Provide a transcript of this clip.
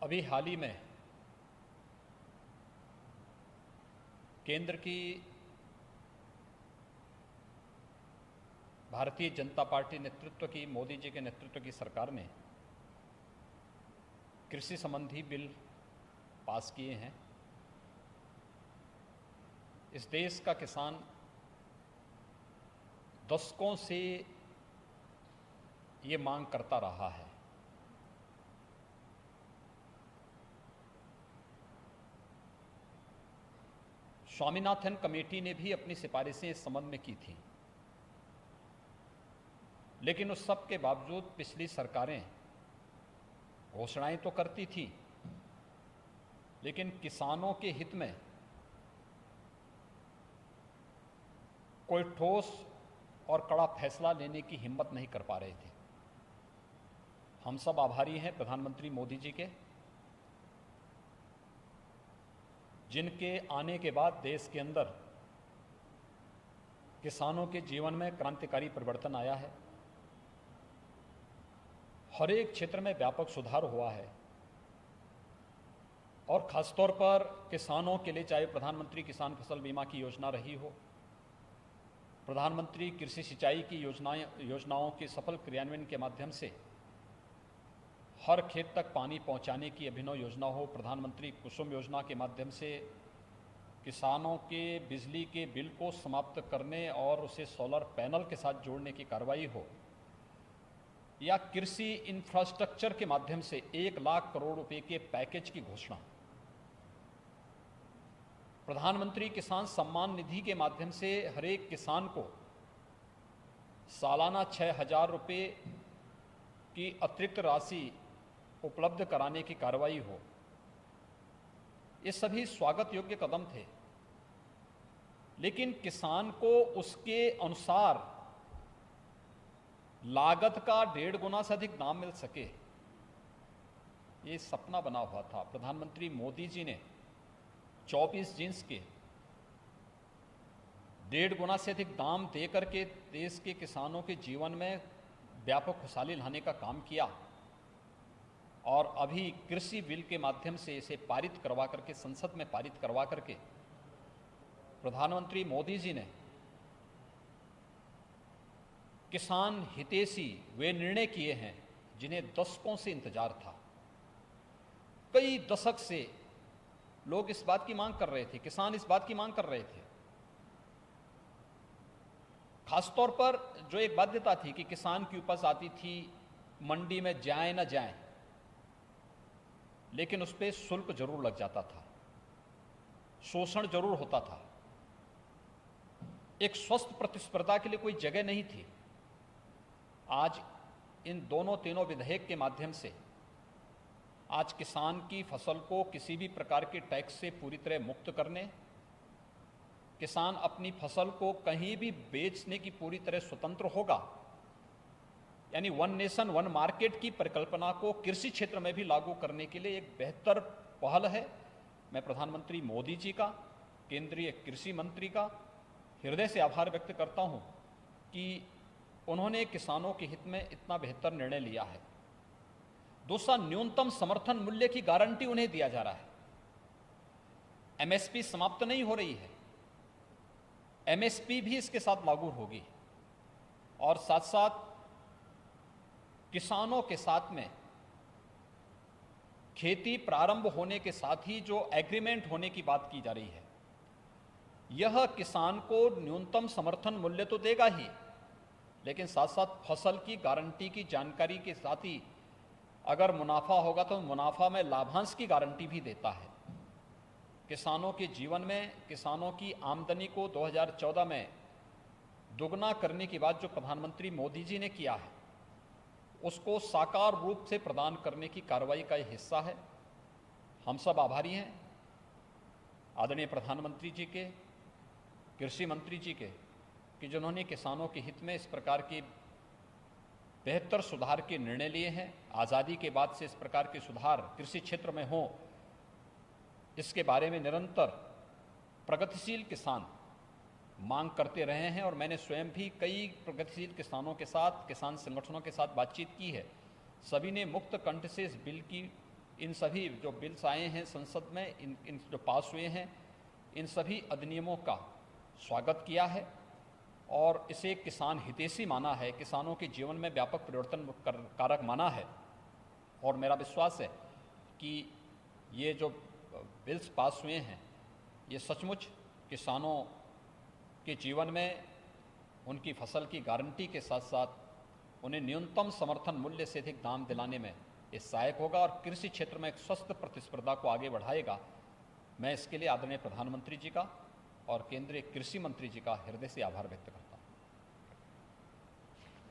अभी हाल ही में केंद्र की भारतीय जनता पार्टी नेतृत्व की, मोदी जी के नेतृत्व की सरकार ने कृषि संबंधी बिल पास किए हैं। इस देश का किसान दशकों से ये मांग करता रहा है। स्वामीनाथन कमेटी ने भी अपनी सिफारिशें इस संबंध में की थी, लेकिन उस सब के बावजूद पिछली सरकारें घोषणाएं तो करती थी, लेकिन किसानों के हित में कोई ठोस और कड़ा फैसला लेने की हिम्मत नहीं कर पा रहे थे। हम सब आभारी हैं प्रधानमंत्री मोदी जी के, जिनके आने के बाद देश के अंदर किसानों के जीवन में क्रांतिकारी परिवर्तन आया है। हर एक क्षेत्र में व्यापक सुधार हुआ है और खासतौर पर किसानों के लिए, चाहे प्रधानमंत्री किसान फसल बीमा की योजना रही हो, प्रधानमंत्री कृषि सिंचाई की योजनाओं के सफल क्रियान्वयन के माध्यम से हर खेत तक पानी पहुंचाने की अभिनव योजना हो, प्रधानमंत्री कुसुम योजना के माध्यम से किसानों के बिजली के बिल को समाप्त करने और उसे सोलर पैनल के साथ जोड़ने की कार्रवाई हो, या कृषि इंफ्रास्ट्रक्चर के माध्यम से 1 लाख करोड़ रुपए के पैकेज की घोषणा, प्रधानमंत्री किसान सम्मान निधि के माध्यम से हर एक किसान को सालाना 6,000 रुपये की अतिरिक्त राशि उपलब्ध कराने की कार्रवाई हो, ये सभी स्वागत योग्य कदम थे। लेकिन किसान को उसके अनुसार लागत का 1.5 गुना से अधिक दाम मिल सके, ये सपना बना हुआ था। प्रधानमंत्री मोदी जी ने 24 जींस के 1.5 गुना से अधिक दाम देकर के देश के किसानों के जीवन में व्यापक खुशहाली लाने का काम किया और अभी कृषि बिल के माध्यम से इसे पारित करवा करके, संसद में पारित करवा करके प्रधानमंत्री मोदी जी ने किसान हितैषी वे निर्णय किए हैं जिन्हें दशकों से इंतजार था। कई दशक से लोग इस बात की मांग कर रहे थे, किसान इस बात की मांग कर रहे थे। खासतौर पर जो एक बाध्यता थी कि किसान की उपज आती थी, मंडी में जाए ना जाए, लेकिन उस पर शुल्क जरूर लग जाता था, शोषण जरूर होता था, एक स्वस्थ प्रतिस्पर्धा के लिए कोई जगह नहीं थी। आज इन दोनों तीनों विधेयक के माध्यम से आज किसान की फसल को किसी भी प्रकार के टैक्स से पूरी तरह मुक्त करने, किसान अपनी फसल को कहीं भी बेचने की पूरी तरह स्वतंत्र होगा, यानी 1 नेशन 1 मार्केट की परिकल्पना को कृषि क्षेत्र में भी लागू करने के लिए एक बेहतर पहल है। मैं प्रधानमंत्री मोदी जी का, केंद्रीय कृषि मंत्री का हृदय से आभार व्यक्त करता हूं कि उन्होंने किसानों के हित में इतना बेहतर निर्णय लिया है। दूसरा, न्यूनतम समर्थन मूल्य की गारंटी उन्हें दिया जा रहा है। एमएसपी समाप्त नहीं हो रही है, एमएसपी भी इसके साथ लागू होगी और साथ साथ किसानों के साथ में खेती प्रारंभ होने के साथ ही जो एग्रीमेंट होने की बात की जा रही है, यह किसान को न्यूनतम समर्थन मूल्य तो देगा ही, लेकिन साथ साथ फसल की गारंटी की जानकारी के साथ ही अगर मुनाफा होगा तो मुनाफा में लाभांश की गारंटी भी देता है। किसानों के जीवन में, किसानों की आमदनी को 2014 में दुगना करने की बात जो प्रधानमंत्री मोदी जी ने किया है, उसको साकार रूप से प्रदान करने की कार्रवाई का यह हिस्सा है। हम सब आभारी हैं आदरणीय प्रधानमंत्री जी के, कृषि मंत्री जी के, कि जिन्होंने किसानों के हित में इस प्रकार के बेहतर सुधार के निर्णय लिए हैं। आज़ादी के बाद से इस प्रकार के सुधार कृषि क्षेत्र में हों, इसके बारे में निरंतर प्रगतिशील किसान मांग करते रहे हैं और मैंने स्वयं भी कई प्रगतिशील किसानों के साथ, किसान संगठनों के साथ बातचीत की है। सभी ने मुक्त कंठ से इस बिल की इन सभी जो बिल्स आए हैं संसद में, इन जो पास हुए हैं, इन सभी अधिनियमों का स्वागत किया है और इसे किसान हितैषी माना है, किसानों के जीवन में व्यापक परिवर्तन कारक माना है। और मेरा विश्वास है कि ये जो बिल्स पास हुए हैं ये सचमुच किसानों के जीवन में उनकी फसल की गारंटी के साथ साथ उन्हें न्यूनतम समर्थन मूल्य से अधिक दाम दिलाने में ये सहायक होगा और कृषि क्षेत्र में एक स्वस्थ प्रतिस्पर्धा को आगे बढ़ाएगा। मैं इसके लिए आदरणीय प्रधानमंत्री जी का और केंद्रीय कृषि मंत्री जी का हृदय से आभार व्यक्त करता हूँ।